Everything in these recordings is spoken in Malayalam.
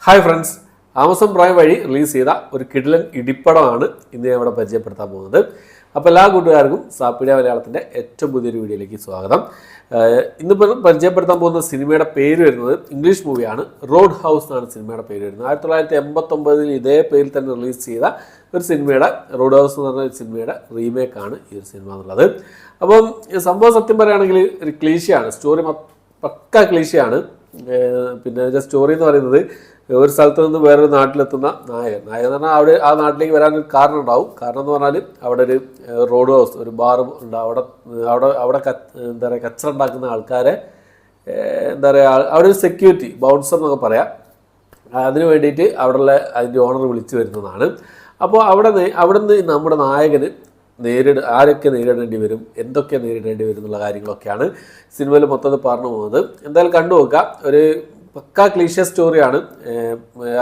ഹായ് ഫ്രണ്ട്സ്, ആമസോൺ പ്രൈം വഴി റിലീസ് ചെയ്ത ഒരു കിടിലൻ ഇടിപ്പടമാണ് ഇന്ന് ഞാൻ ഇവിടെ പരിചയപ്പെടുത്താൻ പോകുന്നത്. അപ്പോൾ എല്ലാ കൂട്ടുകാർക്കും സാപ്പിഡിയ മലയാളത്തിൻ്റെ ഏറ്റവും പുതിയൊരു വീഡിയോയിലേക്ക് സ്വാഗതം. ഇന്നിപ്പോൾ പരിചയപ്പെടുത്താൻ പോകുന്ന സിനിമയുടെ പേര് വരുന്നത് ഇംഗ്ലീഷ് മൂവിയാണ്. റോഡ് ഹൗസ് എന്നാണ് സിനിമയുടെ പേര് വരുന്നത്. 1989 ഇതേ പേരിൽ തന്നെ റിലീസ് ചെയ്ത ഒരു സിനിമയുടെ റോഡ് ഹൗസ് എന്ന് പറഞ്ഞ സിനിമയുടെ റീമേക്കാണ് ഈ ഒരു സിനിമ എന്നുള്ളത്. അപ്പം സംഭവം സത്യം പറയുകയാണെങ്കിൽ ഒരു ക്ലീശയാണ്, സ്റ്റോറി പക്ക ക്ലീശയാണ്. പിന്നെ സ്റ്റോറി എന്ന് പറയുന്നത് ഒരു സ്ഥലത്ത് നിന്ന് വേറൊരു നാട്ടിലെത്തുന്ന നായകൻ എന്ന് പറഞ്ഞാൽ അവിടെ ആ നാട്ടിലേക്ക് വരാനൊരു കാരണം ഉണ്ടാവും. കാരണം എന്ന് പറഞ്ഞാൽ അവിടെ ഒരു റോഡ് ഹൗസ്, ഒരു ബാർ ഉണ്ട്. അവിടെ എന്താ പറയുക, കച്ചറ ഉണ്ടാക്കുന്ന ആൾക്കാരെ എന്താ പറയുക, അവിടെ ഒരു സെക്യൂരിറ്റി ബൗൺസർ എന്നൊക്കെ പറയാം. അതിന് വേണ്ടിയിട്ട് അവിടെയുള്ള അതിൻ്റെ ഓണർ വിളിച്ചു വരുന്നതാണ്. അപ്പോൾ അവിടുന്ന് നമ്മുടെ നായകന് ആരൊക്കെ നേരിടേണ്ടി വരും, എന്തൊക്കെ നേരിടേണ്ടി വരും എന്നുള്ള കാര്യങ്ങളൊക്കെയാണ് സിനിമയിൽ മൊത്തത്തിൽ പറഞ്ഞു പോകുന്നത്. എന്തായാലും കണ്ടു നോക്കാം. ഒരു പക്കാ ക്ലീഷ സ്റ്റോറിയാണ്.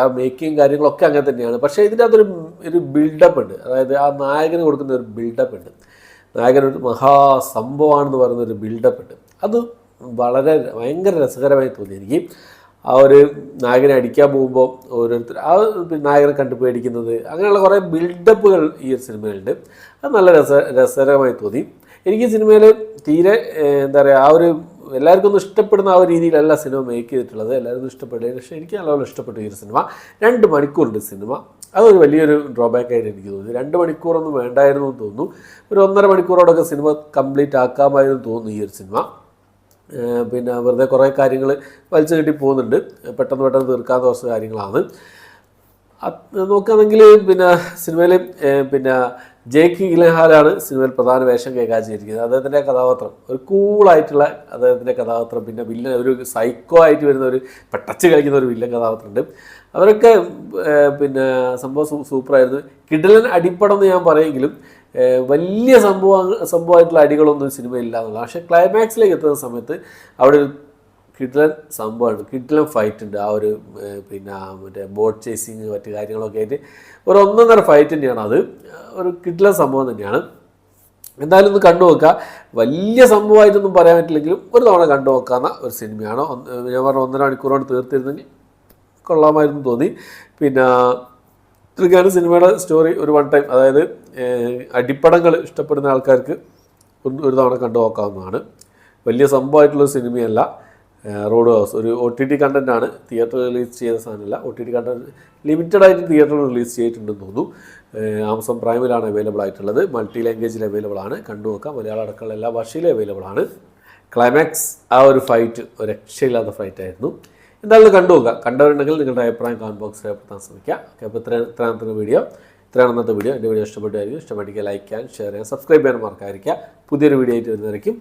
ആ മേക്കിങ് കാര്യങ്ങളൊക്കെ അങ്ങനെ തന്നെയാണ്. പക്ഷേ ഇതിൻ്റെ അകത്തൊരു ബിൽഡപ്പ് ഉണ്ട്. അതായത് ആ നായകന് കൊടുക്കുന്ന ഒരു ബിൽഡപ്പ് ഉണ്ട്. നായകനൊരു മഹാസംഭവമാണെന്ന് പറയുന്ന ഒരു ബിൽഡപ്പ് ഉണ്ട്. അത് ഭയങ്കര രസകരമായി തോന്നി എനിക്ക്. ആ ഒരു നായകനെ അടിക്കാൻ പോകുമ്പോൾ ഓരോരുത്തർ ആ നായകനെ കണ്ടു പേടിക്കുന്നത്, അങ്ങനെയുള്ള കുറേ ബിൽഡപ്പുകൾ ഈ ഒരു സിനിമയിലുണ്ട്. അത് നല്ല രസകരമായി തോന്നി എനിക്ക്. സിനിമയിൽ തീരെ എന്താ പറയുക, ആ ഒരു എല്ലാവർക്കും ഒന്നും ഇഷ്ടപ്പെടുന്ന ആ ഒരു രീതിയിലല്ല സിനിമ മേക്ക് ചെയ്തിട്ടുള്ളത്. എല്ലാവർക്കും ഇഷ്ടപ്പെടുക, പക്ഷേ എനിക്ക് നല്ലപോലെ ഇഷ്ടപ്പെട്ടു ഈ ഒരു സിനിമ. 2 മണിക്കൂറുണ്ട് സിനിമ. അതൊരു വലിയൊരു ഡ്രോബാക്ക് ആയിട്ട് എനിക്ക് തോന്നി. 2 മണിക്കൂറൊന്നും വേണ്ടായിരുന്നു എന്ന് തോന്നുന്നു. ഒരു 1.5 മണിക്കൂറോടൊക്കെ സിനിമ കംപ്ലീറ്റ് ആക്കാമായിരുന്നു തോന്നുന്നു ഈ ഒരു സിനിമ. പിന്നെ വെറുതെ കുറേ കാര്യങ്ങൾ വലിച്ചു കെട്ടി പോകുന്നുണ്ട്. പെട്ടെന്ന് തീർക്കാത്ത കുറച്ച് കാര്യങ്ങളാണ്. നോക്കുകയാണെങ്കിൽ പിന്നെ സിനിമയിൽ പിന്നെ ജേക്ക് ഗിലൻഹാലാണ് സിനിമയിൽ പ്രധാന വേഷം കൈകാര്യം ചെയ്തിരിക്കുന്നത്. അദ്ദേഹത്തിൻ്റെ കഥാപാത്രം ഒരു കൂളായിട്ടുള്ള അദ്ദേഹത്തിൻ്റെ കഥാപാത്രം, പിന്നെ വില്ലൻ ഒരു സൈക്കോ ആയിട്ട് വരുന്ന ഒരു പെട്ടച്ച് കളിക്കുന്ന ഒരു വില്ലൻ കഥാപാത്രമുണ്ട്. അവരൊക്കെ പിന്നെ സംഭവം സൂപ്പറായിരുന്നു. കിടിലൻ അടിപ്പടം എന്ന് ഞാൻ പറയുമെങ്കിലും വലിയ സംഭവമായിട്ടുള്ള അടികളൊന്നും സിനിമയില്ല എന്നുള്ളത്. പക്ഷേ ക്ലൈമാക്സിലേക്ക് എത്തുന്ന സമയത്ത് അവിടെ ഒരു കിടിലൻ സംഭവമാണ്, കിടിലൻ ഫൈറ്റ് ഉണ്ട്. ആ ഒരു പിന്നെ മറ്റേ ബോട്ട് ചേസിങ് മറ്റു കാര്യങ്ങളൊക്കെ ആയിട്ട് ഒരു 1.5 ഫൈറ്റ് തന്നെയാണ്. അത് ഒരു കിടിലൻ സംഭവം തന്നെയാണ്. എന്തായാലും ഒന്ന് കണ്ടു നോക്കുക. വലിയ സംഭവമായിട്ടൊന്നും പറയാൻ പറ്റില്ലെങ്കിലും ഒരു തവണ കണ്ടു നോക്കാവുന്ന ഒരു സിനിമയാണ്. ഞാൻ പറഞ്ഞ 1.5 മണിക്കൂറോട് തീർത്തിരുന്നെങ്കിൽ കൊള്ളാമായിരുന്നു തോന്നി. പിന്നെ ഇത്രയ്ക്കാണ് സിനിമയുടെ സ്റ്റോറി. ഒരു വൺ ടൈം, അതായത് അടിപ്പടങ്ങൾ ഇഷ്ടപ്പെടുന്ന ആൾക്കാർക്ക് ഒരു തവണ കണ്ടു നോക്കാവുന്നതാണ്. വലിയ സംഭവമായിട്ടുള്ളൊരു സിനിമയല്ല റോഡ് ഹൗസ്. ഒരു OTT കണ്ടൻറ്റാണ്, തിയേറ്ററിൽ റിലീസ് ചെയ്ത സാധനമല്ല. OTT കണ്ടൻറ്റ് ലിമിറ്റഡ് ആയിട്ട് തിയേറ്ററിൽ റിലീസ് ചെയ്തിട്ടുണ്ടെന്ന് തോന്നുന്നു. ആമസോൺ പ്രൈമിലാണ് അവൈലബിൾ ആയിട്ടുള്ളത്. മൾട്ടി ലാംഗ്വേജിൽ അവൈലബിൾ ആണ്. കണ്ടു നോക്കാം. മലയാളം അടക്കമുള്ള എല്ലാ ഭാഷയിലും അവൈലബിൾ ആണ്. ക്ലൈമാക്സ് ആ ഒരു ഫൈറ്റ് ഒരു രക്ഷയില്ലാത്ത ഫൈറ്റായിരുന്നു. എന്തായാലും കണ്ടു നോക്കുക. കണ്ടവരുണ്ടെങ്കിൽ നിങ്ങളുടെ അഭിപ്രായം കമന്റ് ബോക്സിൽ രേഖപ്പെടുത്താൻ ശ്രമിക്കുക. ഓക്കെ, അപ്പോൾ ഇത്രയാണ് ഇന്നത്തെ വീഡിയോ. എൻ്റെ വീഡിയോ ഇഷ്ടപ്പെട്ടായിരിക്കും. ഇഷ്ടപ്പെട്ടെങ്കിൽ ലൈക്ക് ചെയ്യാൻ, ഷെയർ ചെയ്യാൻ, സബ്സ്ക്രൈബ് ചെയ്യാൻ മറക്കാതിരിക്കുക. പുതിയൊരു വീഡിയോ ആയിട്ട് വരുന്നതായിരിക്കും.